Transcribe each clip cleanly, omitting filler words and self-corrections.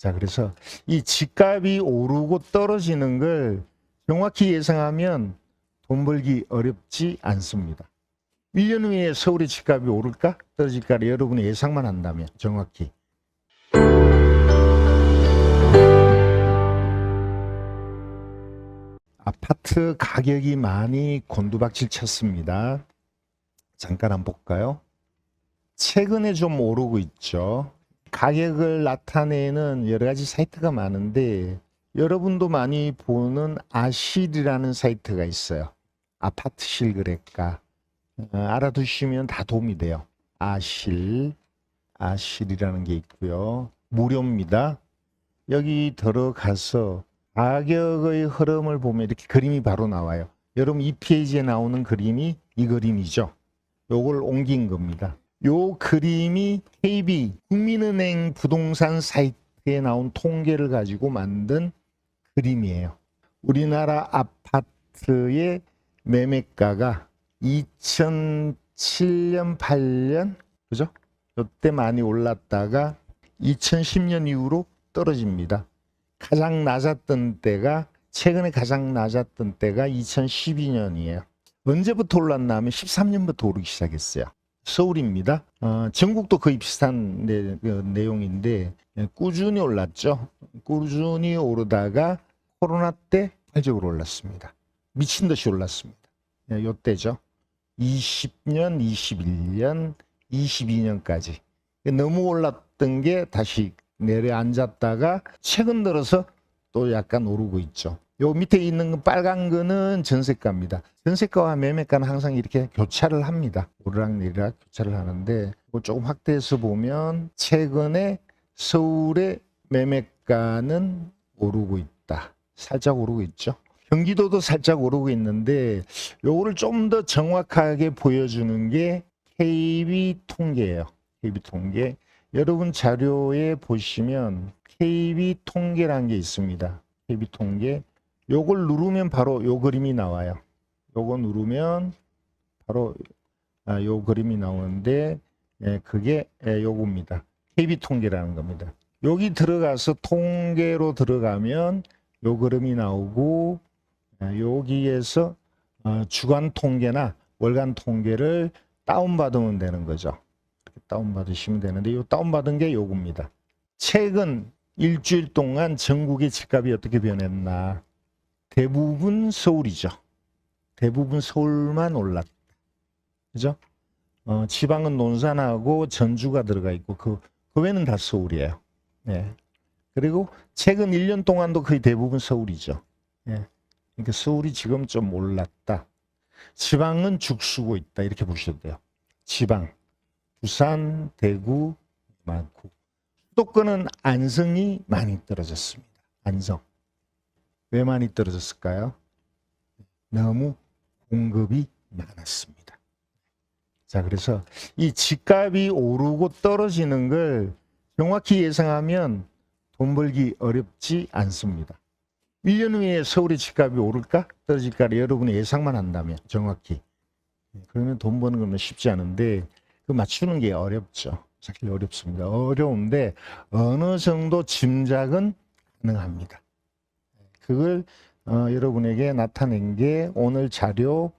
자, 그래서 이 집값이 오르고 떨어지는 걸 정확히 예상하면 돈 벌기 어렵지 않습니다. 1년 후에 서울의 집값이 오를까 떨어질까를 여러분이 예상만 한다면 정확히. 아파트 가격이 많이 곤두박질 쳤습니다. 잠깐 한번 볼까요? 최근에 좀 오르고 있죠. 가격을 나타내는 여러 가지 사이트가 많은데 여러분도 많이 보는 아실이라는 사이트가 있어요. 아파트 실거래가. 알아두시면 다 도움이 돼요. 아실이라는 게 있고요. 무료입니다. 여기 들어가서 가격의 흐름을 보면 이렇게 그림이 바로 나와요. 여러분 이 페이지에 나오는 그림이 이 그림이죠. 요걸 옮긴 겁니다. 요 그림이 KB 국민은행 부동산 사이트에 나온 통계를 가지고 만든 그림이에요. 우리나라 아파트의 매매가가 2007년, 8년 그죠? 이때 많이 올랐다가 2010년 이후로 떨어집니다. 가장 낮았던 때가 최근에 가장 낮았던 때가 2012년이에요. 언제부터 올랐나 하면 13년부터 오르기 시작했어요. 서울입니다. 전국도 거의 비슷한 내용인데 꾸준히 올랐죠. 꾸준히 오르다가 코로나 때 폭발적으로 올랐습니다. 미친 듯이 올랐습니다. 이때죠. 20년, 21년, 22년까지 너무 올랐던 게 다시 내려앉았다가 최근 들어서 또 약간 오르고 있죠. 요 밑에 있는 건 빨간 거는 전세가입니다. 전세가와 매매가는 항상 이렇게 교차를 합니다. 오르락내리락 교차를 하는데 이걸 조금 확대해서 보면 최근에 서울의 매매가는 오르고 있다. 살짝 오르고 있죠. 경기도도 살짝 오르고 있는데 요거를 좀 더 정확하게 보여주는 게 KB 통계예요. KB 통계. 여러분 자료에 보시면 KB 통계라는 게 있습니다. KB 통계. 요걸 누르면 바로 요 그림이 나와요. 요거 누르면 바로 요 그림이 나오는데 그게 요겁니다. KB 통계라는 겁니다. 여기 들어가서 통계로 들어가면 요 그림이 나오고 여기에서 주간 통계나 월간 통계를 다운받으면 되는 거죠. 다운받으시면 되는데 이 다운받은 게 요겁니다. 최근 일주일 동안 전국의 집값이 어떻게 변했나. 대부분 서울이죠. 대부분 서울만 올랐다. 그죠? 지방은 논산하고 전주가 들어가 있고 그 외는 다 서울이에요. 네. 그리고 최근 1년 동안도 거의 대부분 서울이죠. 네. 그러니까 서울이 지금 좀 올랐다. 지방은 죽쓰고 있다. 이렇게 보셔도 돼요. 지방. 부산, 대구 많고 수도권은 안성이 많이 떨어졌습니다. 안성. 왜 많이 떨어졌을까요? 너무 공급이 많았습니다. 자, 그래서 이 집값이 오르고 떨어지는 걸 정확히 예상하면 돈 벌기 어렵지 않습니다. 1년 후에 서울의 집값이 오를까 떨어질까를 여러분이 예상만 한다면 정확히. 그러면 돈 버는 건 쉽지 않은데 그 맞추는 게 어렵죠. 사실 어렵습니다. 어려운데 어느 정도 짐작은 가능합니다. 그걸 여러분에게 나타낸 게 오늘 자료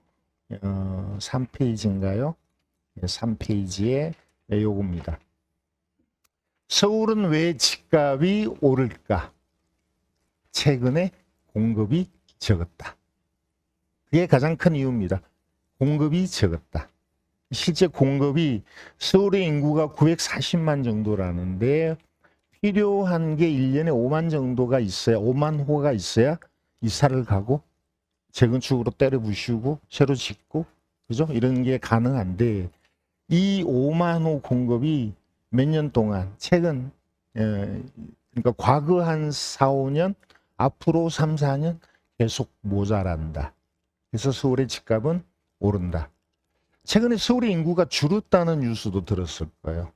3페이지인가요? 3페이지에 요겁니다. 서울은 왜 집값이 오를까? 최근에 공급이 적었다. 그게 가장 큰 이유입니다. 공급이 적었다. 실제 공급이 서울의 인구가 940만 정도라는데 필요한 게 1년에 5만 정도가 있어야 5만 호가 있어야 이사를 가고 재건축으로 때려 부수고 새로 짓고 그죠? 이런 게 가능한데 이 5만 호 공급이 몇 년 동안 최근 그러니까 과거 한 4, 5년 앞으로 3, 4년 계속 모자란다. 그래서 서울의 집값은 오른다. 최근에 서울의 인구가 줄었다는 뉴스도 들었을 거예요.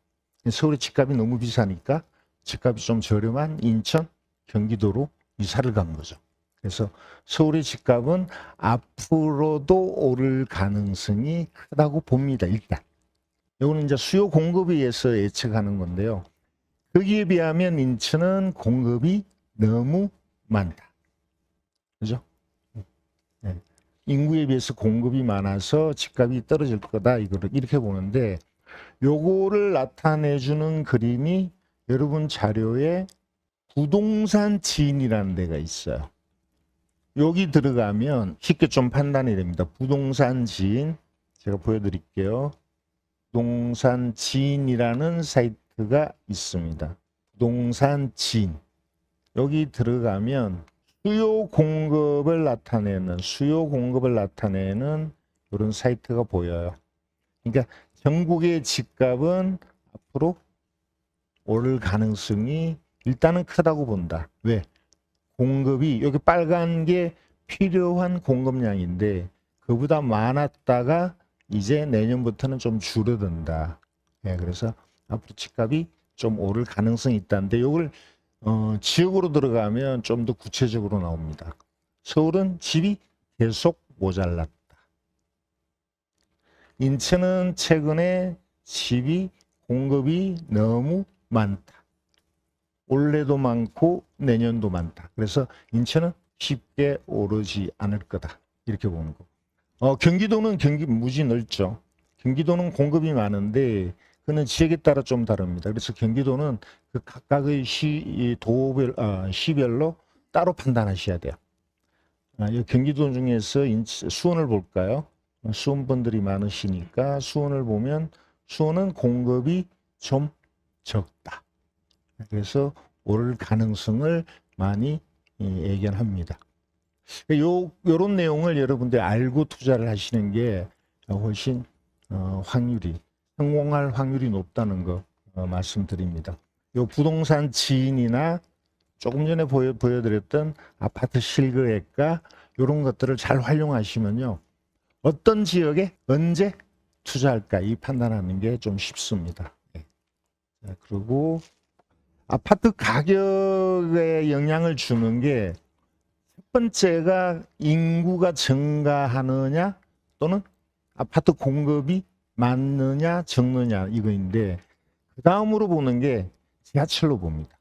서울의 집값이 너무 비싸니까 집값이 좀 저렴한 인천, 경기도로 이사를 간 거죠. 그래서 서울의 집값은 앞으로도 오를 가능성이 크다고 봅니다. 일단. 이거는 이제 수요 공급에 의해서 예측하는 건데요. 거기에 비하면 인천은 공급이 너무 많다. 그죠? 네. 인구에 비해서 공급이 많아서 집값이 떨어질 거다. 이거를 이렇게 보는데, 요거를 나타내주는 그림이 여러분 자료에 부동산 지인이라는 데가 있어요. 여기 들어가면 쉽게 좀 판단이 됩니다. 부동산 지인, 제가 보여드릴게요. 부동산 지인이라는 사이트가 있습니다. 부동산 지인. 여기 들어가면 수요 공급을 나타내는 이런 사이트가 보여요. 그러니까 전국의 집값은 앞으로 오를 가능성이 일단은 크다고 본다. 왜? 공급이 여기 빨간 게 필요한 공급량인데 그보다 많았다가 이제 내년부터는 좀 줄어든다. 예, 그래서 앞으로 집값이 좀 오를 가능성이 있다는데 이걸 지역으로 들어가면 좀 더 구체적으로 나옵니다. 서울은 집이 계속 모자랐다. 인천은 최근에 집이 공급이 너무 많다. 올해도 많고 내년도 많다. 그래서 인천은 쉽게 오르지 않을 거다. 이렇게 보는 거. 경기도는 무지 넓죠. 경기도는 공급이 많은데 그는 지역에 따라 좀 다릅니다. 그래서 경기도는 그 각각의 시별로 따로 판단하셔야 돼요. 이 경기도 중에서 수원을 볼까요? 수원분들이 많으시니까 수원을 보면 수원은 공급이 좀 적다. 그래서 오를 가능성을 많이 예견합니다. 요런 내용을 여러분들이 알고 투자를 하시는 게 훨씬 성공할 확률이 높다는 거 말씀드립니다. 요 부동산 지인이나 조금 전에 보여드렸던 아파트 실거래가 이런 것들을 잘 활용하시면요. 어떤 지역에 언제 투자할까 이 판단하는 게 좀 쉽습니다. 자, 그리고 아파트 가격에 영향을 주는 게 첫 번째가 인구가 증가하느냐 또는 아파트 공급이 많느냐 적느냐 이거인데 그 다음으로 보는 게 지하철로 봅니다.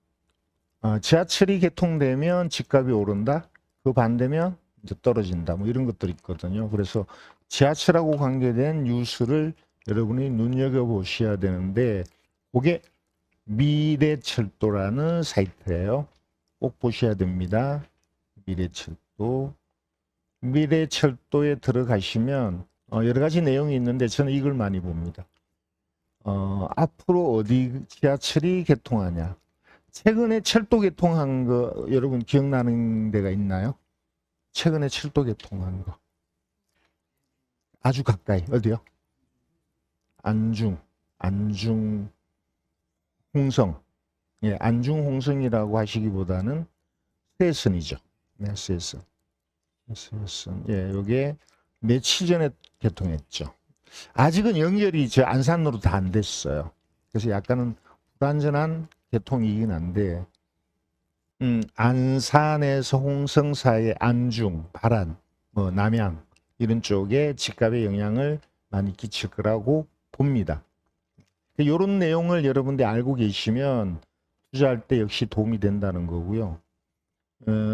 지하철이 개통되면 집값이 오른다. 그 반대면 이제 떨어진다. 뭐 이런 것들이 있거든요. 그래서 지하철하고 관계된 뉴스를 여러분이 눈여겨보셔야 되는데 그게 미래철도라는 사이트예요. 꼭 보셔야 됩니다. 미래철도에 들어가시면 여러 가지 내용이 있는데 저는 이걸 많이 봅니다. 앞으로 어디 지하철이 개통하냐. 최근에 철도 개통한 거 여러분 기억나는 데가 있나요? 최근에 철도 개통한 거. 아주 가까이 어디요? 안중 홍성. 예, 안중 홍성이라고 하시기보다는 세선이죠. 네, 세선. 예, 요게 며칠 전에 개통했죠. 아직은 연결이 저 안산으로 다 안 됐어요. 그래서 약간은 불안전한 개통이긴 한데, 안산에서 홍성 사이의 안중, 발안, 뭐 남양 이런 쪽에 집값에 영향을 많이 끼칠 거라고 봅니다. 이런 내용을 여러분들이 알고 계시면 투자할 때 역시 도움이 된다는 거고요.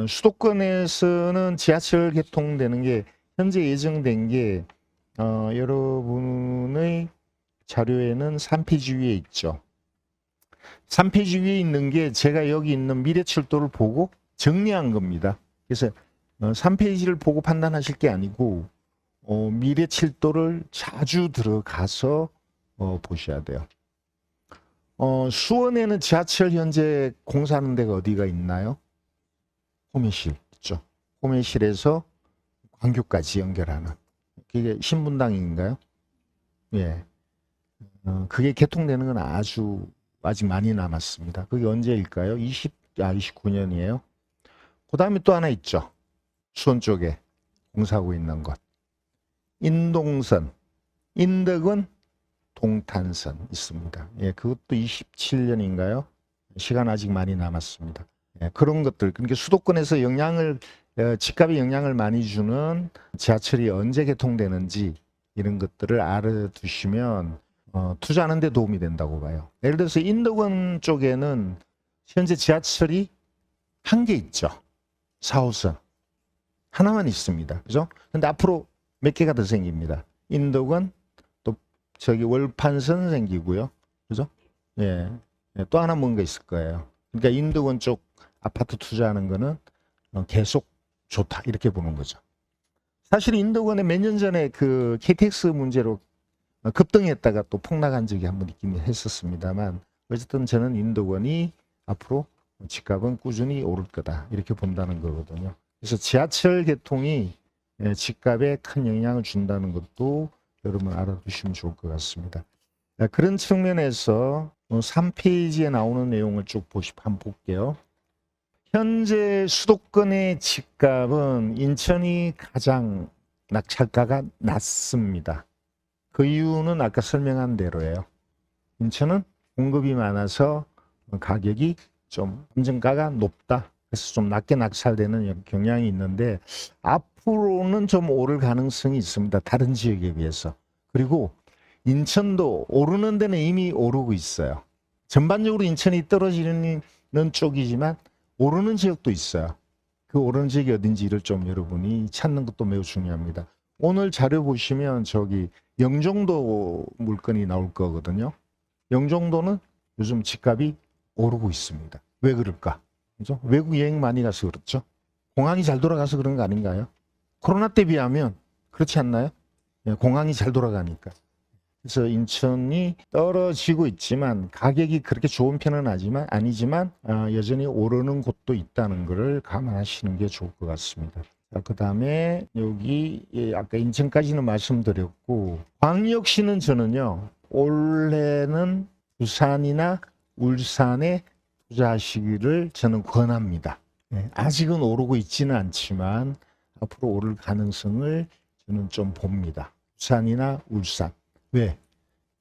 수도권에서는 지하철 개통되는 게 현재 예정된 게 여러분의 자료에는 3페이지 위에 있죠. 3페이지 위에 있는 게 제가 여기 있는 미래철도를 보고 정리한 겁니다. 그래서 3페이지를 보고 판단하실 게 아니고 미래철도를 자주 들어가서 보셔야 돼요. 수원에는 지하철 현재 공사하는 데가 어디가 있나요? 호매실 있죠. 호매실에서 광교까지 연결하는. 그게 신분당인가요? 예. 그게 개통되는 건 아직 많이 남았습니다. 그게 언제일까요? 29년이에요. 그 다음에 또 하나 있죠. 수원 쪽에 공사하고 있는 것. 인동선, 인덕은 동탄선 있습니다. 예, 그것도 27년인가요? 시간 아직 많이 남았습니다. 예, 그런 것들, 그러니까 수도권에서 집값에 영향을 많이 주는 지하철이 언제 개통되는지 이런 것들을 알아두시면 투자하는 데 도움이 된다고 봐요. 예를 들어서 인덕원 쪽에는 현재 지하철이 한 개 있죠. 4호선. 하나만 있습니다. 그죠? 근데 앞으로 몇 개가 더 생깁니다. 인덕원, 또 저기 월판선 생기고요. 그죠? 예. 또 하나 뭔가 있을 거예요. 그러니까 인덕원 쪽 아파트 투자하는 거는 계속 좋다. 이렇게 보는 거죠. 사실 인덕원에 몇 년 전에 그 KTX 문제로 급등했다가 또 폭락한 적이 한번 있긴 했었습니다만, 어쨌든 저는 인덕원이 앞으로 집값은 꾸준히 오를 거다. 이렇게 본다는 거거든요. 그래서 지하철 개통이 집값에 큰 영향을 준다는 것도 여러분 알아두시면 좋을 것 같습니다. 그런 측면에서 3페이지에 나오는 내용을 쭉 한번 볼게요. 현재 수도권의 집값은 인천이 가장 낙찰가가 낮습니다. 그 이유는 아까 설명한 대로예요. 인천은 공급이 많아서 가격이 좀 검증가가 높다. 그래서 좀 낮게 낙찰되는 경향이 있는데 앞으로는 좀 오를 가능성이 있습니다. 다른 지역에 비해서. 그리고 인천도 오르는 데는 이미 오르고 있어요. 전반적으로 인천이 떨어지는 쪽이지만 오르는 지역도 있어요. 그 오르는 지역이 어딘지를 좀 여러분이 찾는 것도 매우 중요합니다. 오늘 자료 보시면 저기 영종도 물건이 나올 거거든요. 영종도는 요즘 집값이 오르고 있습니다. 왜 그럴까? 그죠? 외국 여행 많이 가서 그렇죠. 공항이 잘 돌아가서 그런 거 아닌가요? 코로나 때 비하면 그렇지 않나요? 공항이 잘 돌아가니까. 그래서 인천이 떨어지고 있지만 가격이 그렇게 좋은 편은 아니지만 여전히 오르는 곳도 있다는 것을 감안하시는 게 좋을 것 같습니다. 그 다음에 여기 아까 인천까지는 말씀드렸고, 광역시는 저는요 올해는 부산이나 울산에 투자하시기를 저는 권합니다. 아직은 오르고 있지는 않지만 앞으로 오를 가능성을 저는 좀 봅니다. 부산이나 울산. 왜?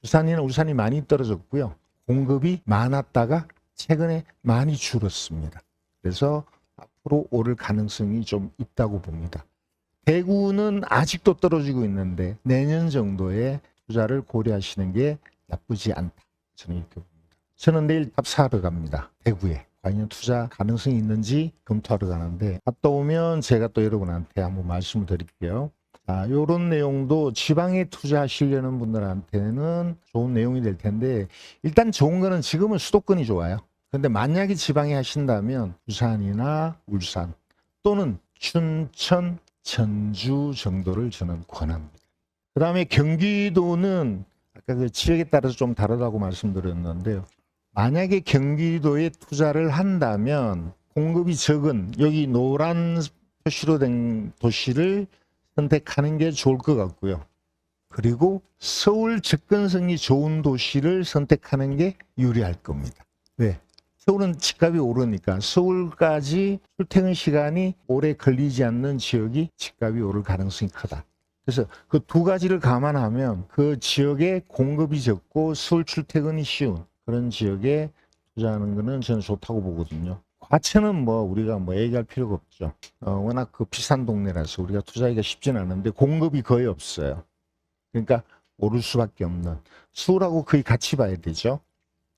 부산이나 울산이 많이 떨어졌고요. 공급이 많았다가 최근에 많이 줄었습니다. 그래서 앞으로 오를 가능성이 좀 있다고 봅니다. 대구는 아직도 떨어지고 있는데 내년 정도에 투자를 고려하시는 게 나쁘지 않다. 저는 이렇게 봅니다. 저는 내일 밥 사러 갑니다. 대구에. 과연 투자 가능성이 있는지 검토하러 가는데 갔다 오면 제가 또 여러분한테 한번 말씀을 드릴게요. 이런 내용도 지방에 투자하시려는 분들한테는 좋은 내용이 될 텐데, 일단 좋은 거는 지금은 수도권이 좋아요. 근데 만약에 지방에 하신다면 부산이나 울산 또는 춘천, 전주 정도를 저는 권합니다. 그 다음에 경기도는 아까 그 지역에 따라서 좀 다르다고 말씀드렸는데요. 만약에 경기도에 투자를 한다면 공급이 적은 여기 노란 표시로 된 도시를 선택하는 게 좋을 것 같고요. 그리고 서울 접근성이 좋은 도시를 선택하는 게 유리할 겁니다. 왜? 서울은 집값이 오르니까 서울까지 출퇴근 시간이 오래 걸리지 않는 지역이 집값이 오를 가능성이 크다. 그래서 그 두 가지를 감안하면 그 지역에 공급이 적고 서울 출퇴근이 쉬운 그런 지역에 투자하는 거는 저는 좋다고 보거든요. 과천은 뭐 우리가 뭐 얘기할 필요가 없죠. 워낙 그 비싼 동네라서 우리가 투자하기가 쉽지는 않은데 공급이 거의 없어요. 그러니까 오를 수밖에 없는. 서울하고 거의 같이 봐야 되죠.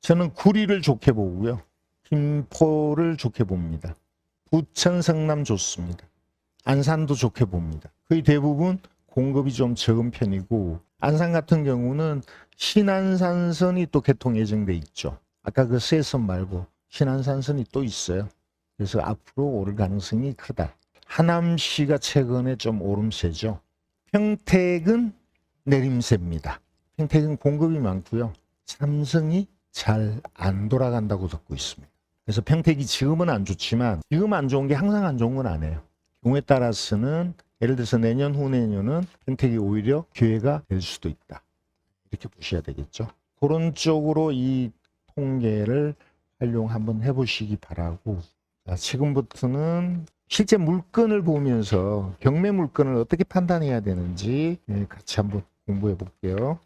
저는 구리를 좋게 보고요. 김포를 좋게 봅니다. 부천, 성남 좋습니다. 안산도 좋게 봅니다. 거의 대부분 공급이 좀 적은 편이고, 안산 같은 경우는 신안산선이 또 개통 예정돼 있죠. 아까 그 세선 말고 신안산선이 또 있어요. 그래서 앞으로 오를 가능성이 크다. 하남시가 최근에 좀 오름세죠. 평택은 내림세입니다. 평택은 공급이 많고요. 삼성이 잘 안 돌아간다고 듣고 있습니다. 그래서 평택이 지금은 안 좋지만 지금 안 좋은 게 항상 안 좋은 건 아니에요. 경우에 따라서는 예를 들어서 내년 후내년은 평택이 오히려 기회가 될 수도 있다. 이렇게 보셔야 되겠죠. 그런 쪽으로 이 통계를 활용 한번 해보시기 바라고, 지금부터는 실제 물건을 보면서 경매 물건을 어떻게 판단해야 되는지 같이 한번 공부해 볼게요.